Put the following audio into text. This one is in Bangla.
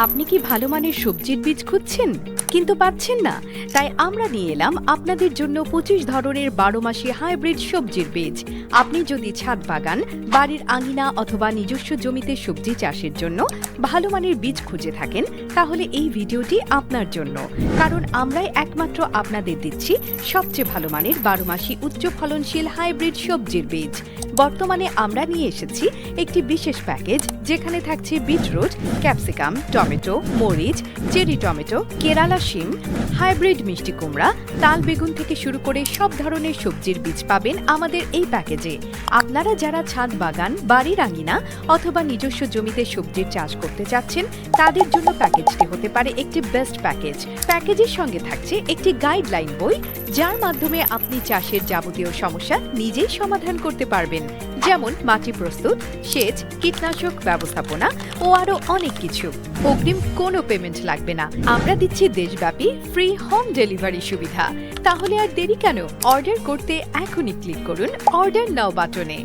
আপনি কি ভালো মানের সবজির বীজ খুঁজছেন কিন্তু পাচ্ছেন না? তাই আমরা নিয়ে এলাম আপনাদের জন্য 25 ধরনের 12 মাসি হাইব্রিড সবজির বীজ। আপনি যদি ছাদ বাগান, বাড়ির আঙিনা অথবা নিজস্ব জমিতে সবজি চাষের জন্য ভালো মানের বীজ খুঁজে থাকেন, তাহলে এই ভিডিওটি আপনার জন্য। কারণ আমরাই একমাত্র আপনাদের দিচ্ছি সবচেয়ে ভালো মানের 12 মাসি উচ্চ ফলনশীল হাইব্রিড সবজির বীজ। বর্তমানে আমরা নিয়ে এসেছি একটি বিশেষ প্যাকেজ, যেখানে থাকছে বিটরুট, ক্যাপসিকাম, টমেটো, মরিচ, চেরি টমেটো, কেরালা শিম, হাইব্রিড মিষ্টি কুমড়া, তাল বেগুন থেকে শুরু করে সব ধরনের সবজির বীজ পাবেন আমাদের এই প্যাকেজে। আপনারা যারা ছাদ বাগান, বাড়ির আঙিনা অথবা নিজস্ব জমিতে সবজির চাষ করতে চাচ্ছেন, তাদের জন্য প্যাকেজটি হতে পারে একটি বেস্ট প্যাকেজ। প্যাকেজের সঙ্গে থাকছে একটি গাইডলাইন বই, যার মাধ্যমে আপনি চাষের যাবতীয় সমস্যা নিজেই সমাধান করতে পারবেন, যেমন মাটি প্রস্তুত, সেচ, কীটনাশক ব্যবস্থাপনা ও আরো অনেক কিছু। অগ্রিম কোনো পেমেন্ট লাগবে না। আমরা দিচ্ছি দেশব্যাপী ফ্রি হোম ডেলিভারি সুবিধা। তাহলে আর দেরি কেন? অর্ডার করতে এখনই ক্লিক করুন অর্ডার নাও বাটনে।